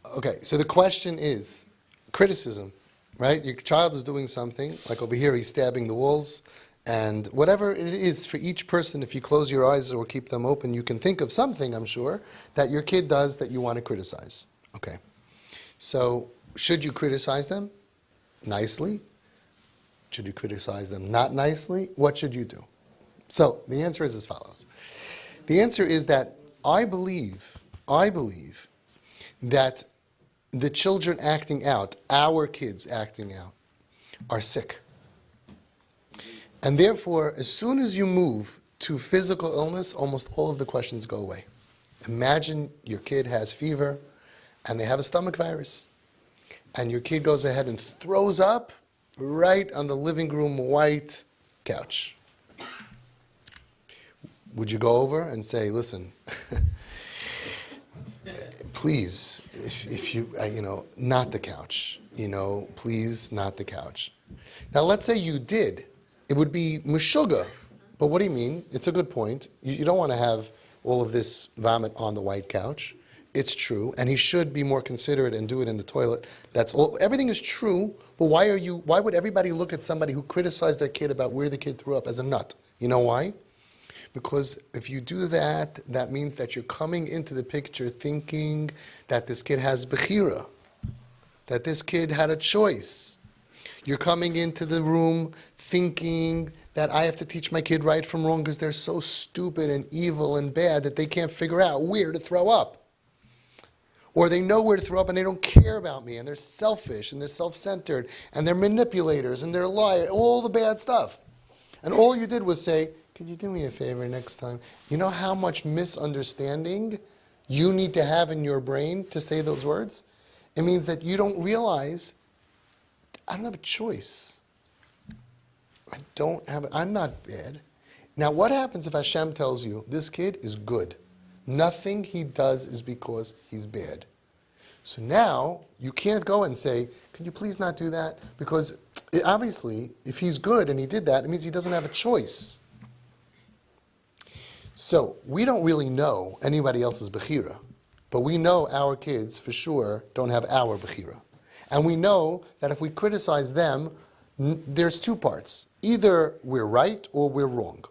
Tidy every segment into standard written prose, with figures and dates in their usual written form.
Okay, so the question is criticism, right? Your child is doing something, like over here, he's stabbing the walls, and whatever it is for each person, if you close your eyes or keep them open, you can think of something, I'm sure, that your kid does that you want to criticize. Okay, so should you criticize them nicely? Should you criticize them not nicely? What should you do? So the answer is as follows. The answer is that I believe that the children acting out, our kids acting out, are sick. And therefore, as soon as you move to physical illness, almost all of the questions go away. Imagine your kid has fever and they have a stomach virus. And your kid goes ahead and throws up right on the living room white couch. Would you go over and say, listen, please, if you, not the couch, please, not the couch. Now, let's say you did. It would be meshuggah. But what do you mean? It's a good point. You don't want to have all of this vomit on the white couch. It's true, and he should be more considerate and do it in the toilet. That's all. Everything is true, but why would everybody look at somebody who criticized their kid about where the kid threw up as a nut? You know why? Because if you do that, that means that you're coming into the picture thinking that this kid has bechira, that this kid had a choice. You're coming into the room thinking that I have to teach my kid right from wrong because they're so stupid and evil and bad that they can't figure out where to throw up. Or they know where to throw up and they don't care about me, and they're selfish and they're self-centered and they're manipulators and they're liars, all the bad stuff. And all you did was say, could you do me a favor next time? You know how much misunderstanding you need to have in your brain to say those words? It means that you don't realize, I don't have a choice. I'm not bad. Now what happens if Hashem tells you, this kid is good? Nothing he does is because he's bad. So now you can't go and say, can you please not do that? Because obviously, if he's good and he did that, it means he doesn't have a choice. So we don't really know anybody else's bechira, but we know our kids for sure don't have our bechira. And we know that if we criticize them, there's two parts. Either we're right or we're wrong.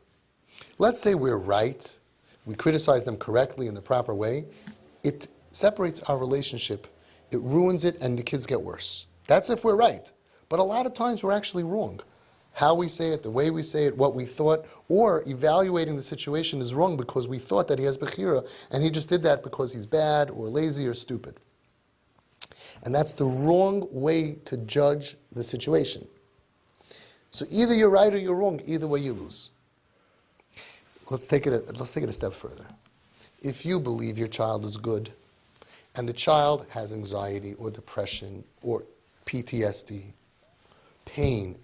Let's say we're right. We criticize them correctly in the proper way. It separates our relationship. It ruins it and the kids get worse. That's if we're right. But a lot of times we're actually wrong. How we say it, the way we say it, what we thought, or evaluating the situation is wrong because we thought that he has bechira and he just did that because he's bad or lazy or stupid. And that's the wrong way to judge the situation. So either you're right or you're wrong. Either way you lose. Let's take it a step further. If you believe your child is good, and the child has anxiety or depression or PTSD, pain,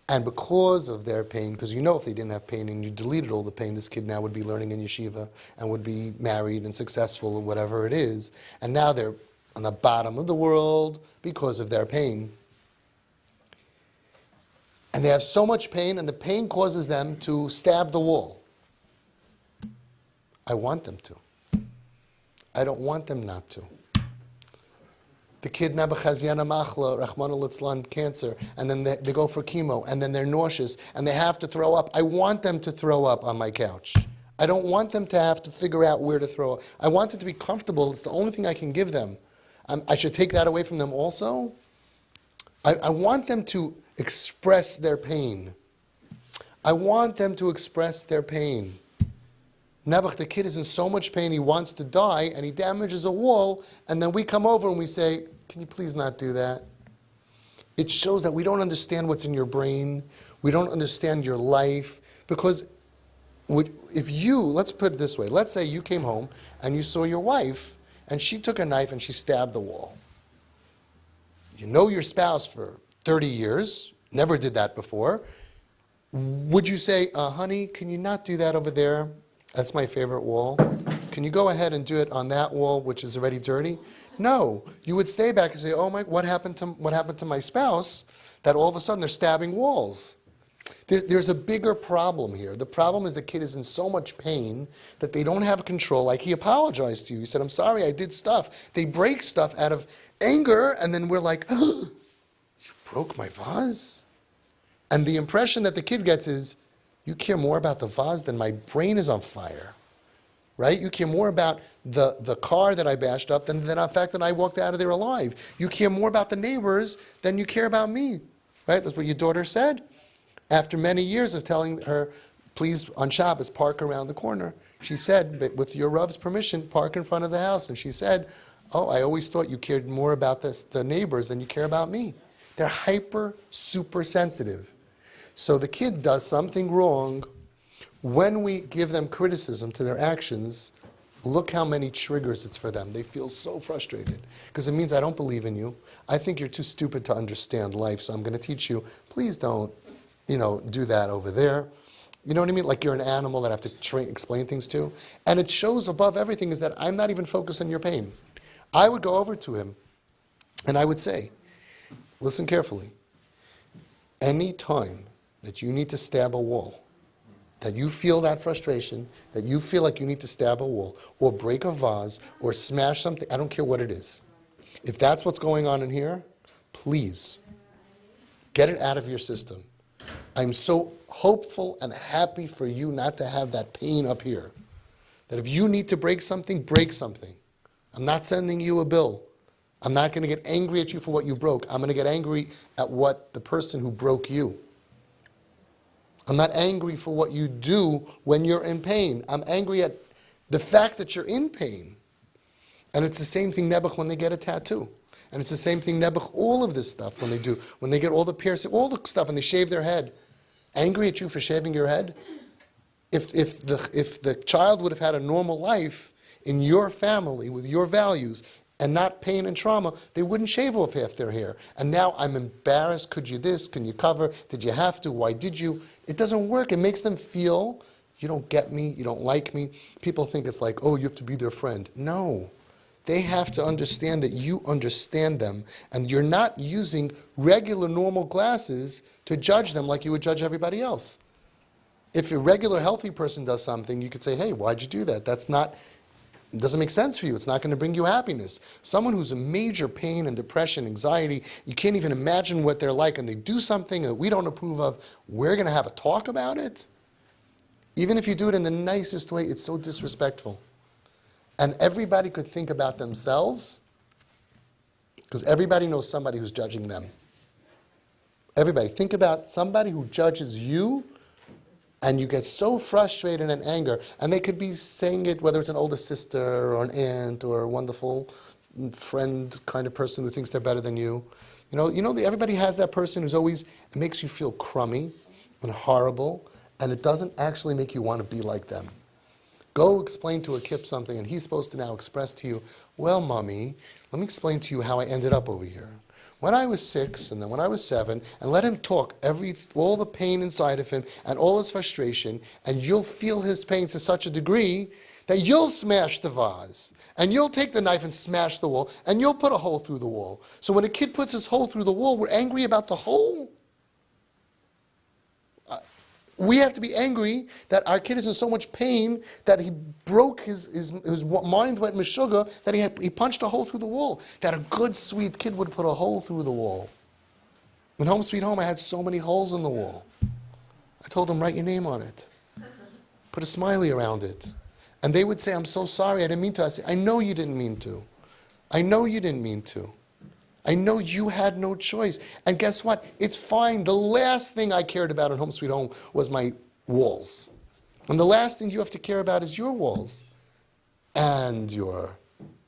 and because of their pain, because you know if they didn't have pain and you deleted all the pain, this kid now would be learning in yeshiva and would be married and successful or whatever it is, and now they're on the bottom of the world because of their pain. And they have so much pain, and the pain causes them to stab the wall. I want them to. I don't want them not to. The kid Nabachaziana Machla, Rahman al-Itzlan, cancer, and then they go for chemo, and then they're nauseous, and they have to throw up. I want them to throw up on my couch. I don't want them to have to figure out where to throw up. I want them to be comfortable. It's the only thing I can give them. I should take that away from them also? I want them to express their pain. I want them to express their pain. Nebuch, the kid is in so much pain, he wants to die, and he damages a wall, and then we come over and we say, can you please not do that? It shows that we don't understand what's in your brain, we don't understand your life, because let's put it this way, let's say you came home and you saw your wife, and she took a knife and she stabbed the wall. You know your spouse for 30 years, never did that before. Would you say, honey, can you not do that over there? That's my favorite wall. Can you go ahead and do it on that wall, which is already dirty? No. You would stay back and say, oh my, what happened to my spouse that all of a sudden they're stabbing walls? There's a bigger problem here. The problem is the kid is in so much pain that they don't have control. Like he apologized to you. He said, I'm sorry, I did stuff. They break stuff out of anger, and then we're like, oh, you broke my vase? And the impression that the kid gets is, you care more about the vase than my brain is on fire. Right? You care more about the car that I bashed up than the fact that I walked out of there alive. You care more about the neighbors than you care about me. Right? That's what your daughter said. After many years of telling her, please, on Shabbos, park around the corner, she said, but with your Rav's permission, park in front of the house. And she said, oh, I always thought you cared more about the neighbors than you care about me. They're super sensitive. So the kid does something wrong. When we give them criticism to their actions, look how many triggers it's for them. They feel so frustrated because it means I don't believe in you. I think you're too stupid to understand life, so I'm going to teach you. Please don't, do that over there. You know what I mean? Like you're an animal that I have to explain things to. And it shows above everything is that I'm not even focused on your pain. I would go over to him and I would say, listen carefully. Any time that you need to stab a wall, that you feel that frustration, that you feel like you need to stab a wall, or break a vase, or smash something, I don't care what it is. If that's what's going on in here, please, get it out of your system. I'm so hopeful and happy for you not to have that pain up here. That if you need to break something, break something. I'm not sending you a bill. I'm not going to get angry at you for what you broke. I'm going to get angry at what the person who broke you. I'm not angry for what you do when you're in pain. I'm angry at the fact that you're in pain. And it's the same thing Nebuch when they get a tattoo. And it's the same thing Nebuch, all of this stuff when they do. When they get all the piercing, all the stuff, and they shave their head. Angry at you for shaving your head? If the child would have had a normal life in your family with your values and not pain and trauma, they wouldn't shave off half their hair. And now I'm embarrassed. Could you this? Can you cover? Did you have to? Why did you? It doesn't work. It makes them feel, you don't get me, you don't like me. People think it's like, oh, you have to be their friend. No. They have to understand that you understand them, and you're not using regular, normal glasses to judge them like you would judge everybody else. If a regular, healthy person does something, you could say, hey, why'd you do that? It doesn't make sense for you. It's not going to bring you happiness. Someone who's in major pain and depression, anxiety, you can't even imagine what they're like, and they do something that we don't approve of, we're going to have a talk about it? Even if you do it in the nicest way, it's so disrespectful. And everybody could think about themselves, because everybody knows somebody who's judging them. Everybody. Think about somebody who judges you, and you get so frustrated and anger, and they could be saying it, whether it's an older sister or an aunt or a wonderful friend kind of person who thinks they're better than you. Everybody has that person who's always, it makes you feel crummy and horrible, and it doesn't actually make you want to be like them. Go explain to a kid something, and he's supposed to now express to you, well, Mommy, let me explain to you how I ended up over here. When I was 6, and then when I was 7, and let him talk all the pain inside of him, and all his frustration, and you'll feel his pain to such a degree that you'll smash the vase, and you'll take the knife and smash the wall, and you'll put a hole through the wall. So when a kid puts his hole through the wall, we're angry about the hole? We have to be angry that our kid is in so much pain that he broke his mind went meshuggah, that he punched a hole through the wall. That a good, sweet kid would put a hole through the wall. In Home Sweet Home, I had so many holes in the wall. I told them, write your name on it. Put a smiley around it. And they would say, I'm so sorry, I didn't mean to. I say, I know you didn't mean to. I know you didn't mean to. I know you had no choice. And guess what? It's fine. The last thing I cared about in Home Sweet Home was my walls. And the last thing you have to care about is your walls. And your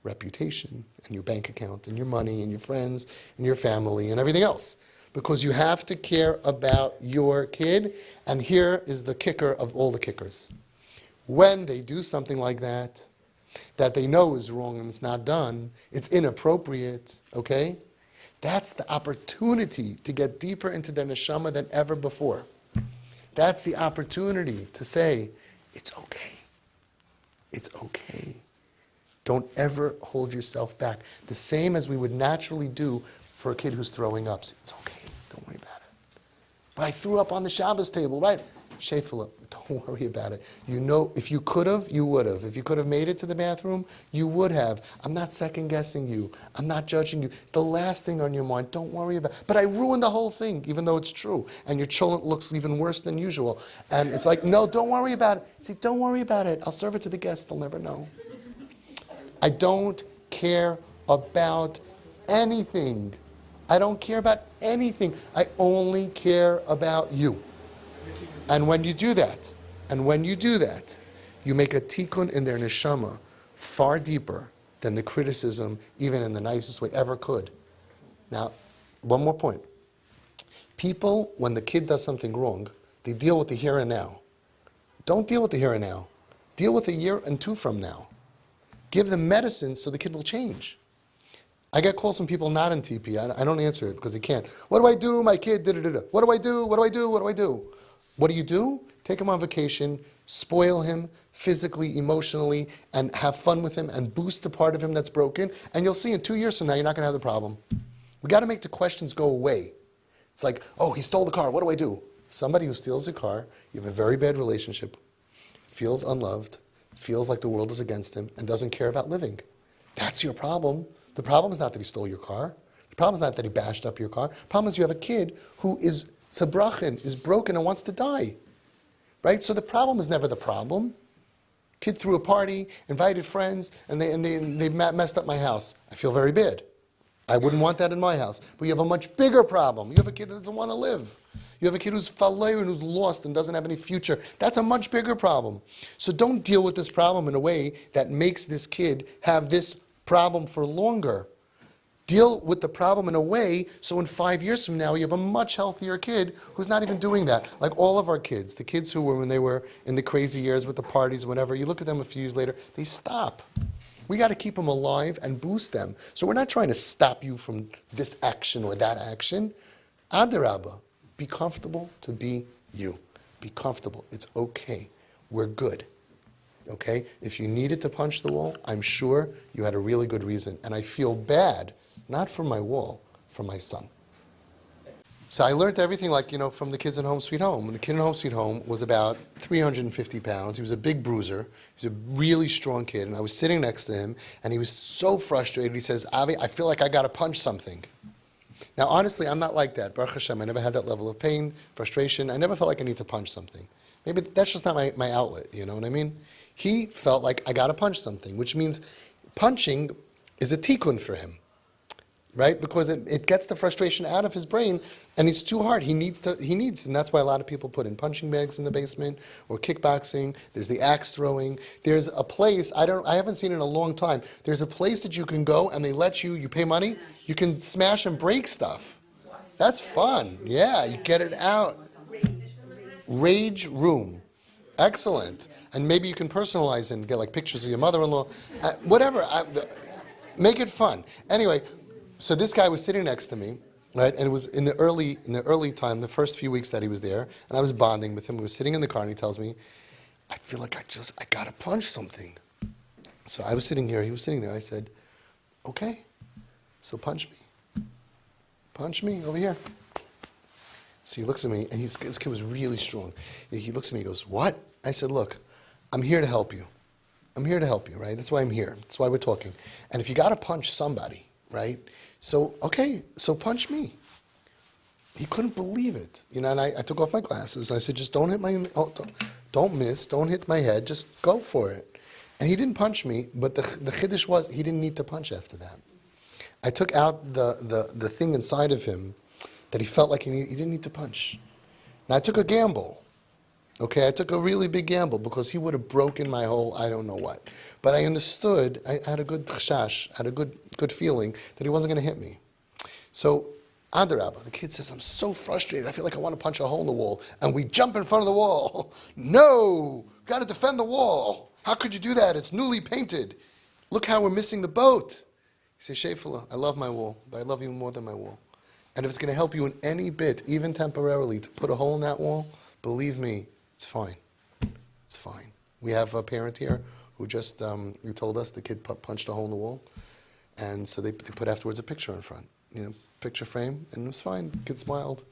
reputation, and your bank account, and your money, and your friends, and your family, and everything else. Because you have to care about your kid. And here is the kicker of all the kickers. When they do something like that they know is wrong and it's not done, it's inappropriate, okay? That's the opportunity to get deeper into their neshama than ever before. That's the opportunity to say, it's okay. It's okay. Don't ever hold yourself back. The same as we would naturally do for a kid who's throwing up. Say, it's okay. Don't worry about it. But I threw up on the Shabbos table, right? Shefela, don't worry about it. You know, if you could have, you would have. If you could have made it to the bathroom, you would have. I'm not second guessing you. I'm not judging you. It's the last thing on your mind. Don't worry about it. But I ruined the whole thing, even though it's true. And your cholent looks even worse than usual. And it's like, no, don't worry about it. See, don't worry about it. I'll serve it to the guests. They'll never know. I don't care about anything. I don't care about anything. I only care about you. And when you do that, you make a tikkun in their neshama far deeper than the criticism, even in the nicest way, ever could. Now, one more point. People, when the kid does something wrong, they deal with the here and now. Don't deal with the here and now. Deal with a year and two from now. Give them medicine so the kid will change. I get calls from people not in TP. I don't answer it because they can't. What do I do? My kid did it. What do I do? What do I do? What do I do? What do? Take him on vacation, spoil him physically, emotionally, and have fun with him and boost the part of him that's broken. And you'll see in 2 years from now, you're not going to have the problem. We got to make the questions go away. It's like, oh, he stole the car. What do I do? Somebody who steals a car, you have a very bad relationship, feels unloved, feels like the world is against him, and doesn't care about living. That's your problem. The problem is not that he stole your car. The problem is not that he bashed up your car. The problem is you have a kid who is tzabrachin, is broken and wants to die. Right? So the problem is never the problem. Kid threw a party, invited friends, and they messed up my house. I feel very bad. I wouldn't want that in my house. But you have a much bigger problem. You have a kid that doesn't want to live. You have a kid who's falay and who's lost and doesn't have any future. That's a much bigger problem. So don't deal with this problem in a way that makes this kid have this problem for longer. Deal with the problem in a way so in 5 years from now you have a much healthier kid who's not even doing that. Like all of our kids, the kids who were when they were in the crazy years with the parties, whatever, you look at them a few years later, they stop. We got to keep them alive and boost them. So we're not trying to stop you from this action or that action. Adarabba, be comfortable to be you. Be comfortable. It's okay. We're good. Okay? If you needed to punch the wall, I'm sure you had a really good reason. And I feel bad, not for my wall, for my son. So I learned everything from the kids in Home Sweet Home. When the kid in Home Sweet Home was about 350 pounds. He was a big bruiser. He was a really strong kid. And I was sitting next to him, and he was so frustrated. He says, Avi, I feel like I got to punch something. Now, honestly, I'm not like that. Baruch Hashem, I never had that level of pain, frustration. I never felt like I need to punch something. Maybe that's just not my outlet, you know what I mean? He felt like I got to punch something, which means punching is a tikkun for him. Right? Because it gets the frustration out of his brain, and it's too hard. He needs, and that's why a lot of people put in punching bags in the basement, or kickboxing. There's the axe throwing. There's a place, I haven't seen it in a long time. There's a place that you can go, and they let you pay money, you can smash and break stuff. That's fun. Yeah, you get it out. Rage room. Excellent. And maybe you can personalize and get like pictures of your mother-in-law. Whatever. Make it fun. Anyway, so this guy was sitting next to me, right? And it was in the early time, the first few weeks that he was there, and I was bonding with him. We were sitting in the car, and he tells me, I feel like I gotta punch something. So I was sitting here, he was sitting there. I said, okay, so punch me. Punch me over here. So he looks at me, and this kid was really strong. He looks at me, he goes, what? I said, look, I'm here to help you. I'm here to help you, right? That's why I'm here. That's why we're talking. And if you gotta punch somebody, right? So, okay, so punch me. He couldn't believe it. And I took off my glasses, and I said, just don't hit don't miss, don't hit my head, just go for it. And he didn't punch me, but the chiddush was, he didn't need to punch after that. I took out the thing inside of him that he felt like he didn't need to punch. And I took a gamble. Okay, I took a really big gamble because he would have broken my whole I don't know what. But I understood, I had a good chashash, had a good feeling that he wasn't going to hit me. So, Adarabba, the kid says, I'm so frustrated, I feel like I want to punch a hole in the wall. And we jump in front of the wall. No, got to defend the wall. How could you do that? It's newly painted. Look how we're missing the boat. He says, Shefela, I love my wall, but I love you more than my wall. And if it's going to help you in any bit, even temporarily, to put a hole in that wall, believe me, it's fine. It's fine. We have a parent here who just who told us the kid punched a hole in the wall, and so they put afterwards a picture in front, picture frame, and it was fine. The kid smiled.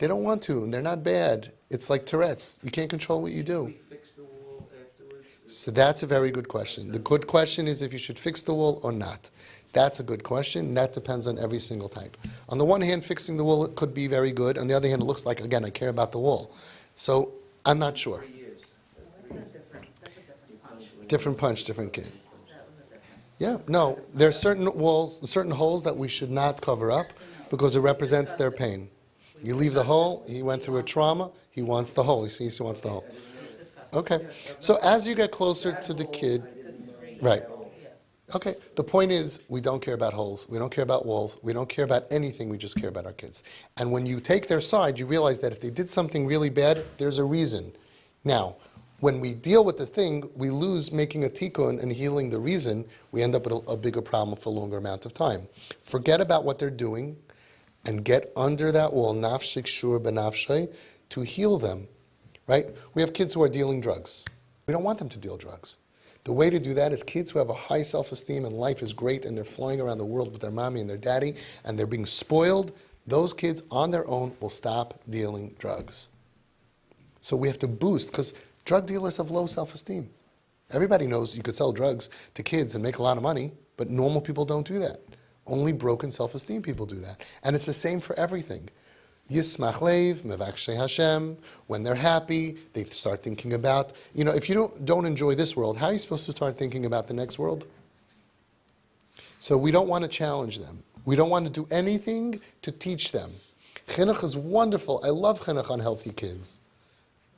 They don't want to, and they're not bad. It's like Tourette's. You can't control what you do. We fix the wall afterwards? So that's a very good question. The good question is if you should fix the wall or not. That's a good question, and that depends on every single type. On the one hand, fixing the wall could be very good. On the other hand, it looks like, again, I care about the wall. So I'm not sure. 3 years. That's a different punch. Different punch, different kid. That was a different. Yeah, no, there are certain walls, certain holes that we should not cover up because it represents their pain. You leave the hole, he went through a trauma, he wants the hole. He sees he wants the hole. Disgusting. Okay, so as you get closer to the kid, right. Okay, the point is, we don't care about holes, we don't care about walls, we don't care about anything, we just care about our kids. And when you take their side, you realize that if they did something really bad, there's a reason. Now, when we deal with the thing, we lose making a tikkun and healing the reason, we end up with a bigger problem for a longer amount of time. Forget about what they're doing and get under that wall, nafshik shur benafshay, to heal them, right? We have kids who are dealing drugs. We don't want them to deal drugs. The way to do that is kids who have a high self-esteem and life is great and they're flying around the world with their mommy and their daddy and they're being spoiled, those kids on their own will stop dealing drugs. So we have to boost, because drug dealers have low self-esteem. Everybody knows you could sell drugs to kids and make a lot of money, but normal people don't do that. Only broken self-esteem people do that. And it's the same for everything. Yismach leiv, mevakshay Hashem, when they're happy, they start thinking about, if you don't enjoy this world, how are you supposed to start thinking about the next world? So we don't want to challenge them. We don't want to do anything to teach them. Chinuch is wonderful. I love chinuch on healthy kids.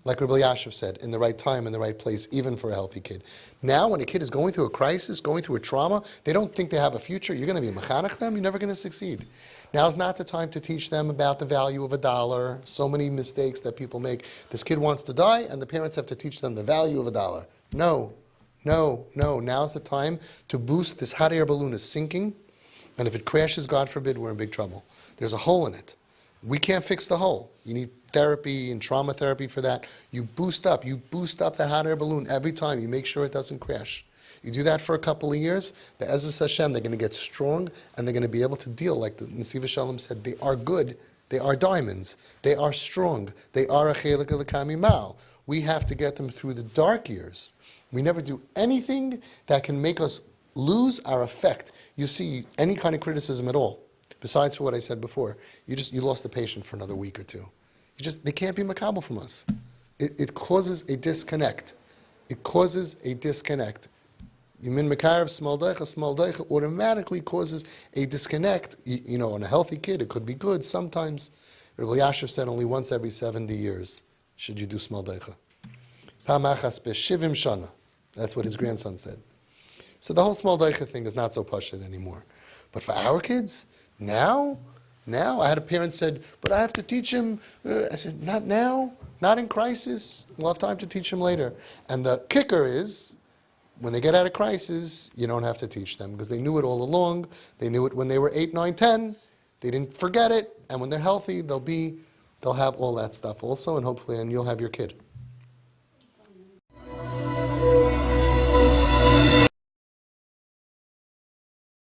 Like Rabbi Yashiv said, in the right time, in the right place, even for a healthy kid. Now, when a kid is going through a crisis, going through a trauma, they don't think they have a future. You're going to be mechanech them, you're never going to succeed. Now's not the time to teach them about the value of $1. So many mistakes that people make. This kid wants to die, and the parents have to teach them the value of $1. No. Now's the time to boost. This hot air balloon is sinking, and if it crashes, God forbid, we're in big trouble. There's a hole in it. We can't fix the hole. You need therapy and trauma therapy for that. You boost up that hot air balloon every time. You make sure it doesn't crash. You do that for a couple of years, the Ezras Hashem, they're going to get strong, and they're going to be able to deal, like the Nesiva Shalom said, they are good, they are diamonds, they are strong, they are a chelik elokami mal. We have to get them through the dark years. We never do anything that can make us lose our effect. You see, any kind of criticism at all, besides for what I said before, you lost the patient for another week or two. They can't be makabel from us. It causes a disconnect. It causes a disconnect. Yimin mekarev small doicha automatically causes a disconnect. On a healthy kid, it could be good sometimes. Rabbi Yashiv said only once every 70 years should you do small doicha. Pamachas b'shivim shana. That's what his grandson said. So the whole small doicha thing is not so pashut anymore. But for our kids, now, I had a parent said, but I have to teach him. I said, not now, not in crisis. We'll have time to teach him later. And the kicker is, when they get out of crisis, you don't have to teach them because they knew it all along. They knew it when they were 8, 9, 10. They didn't forget it. And when they're healthy, they'll have all that stuff also, and hopefully, and you'll have your kid.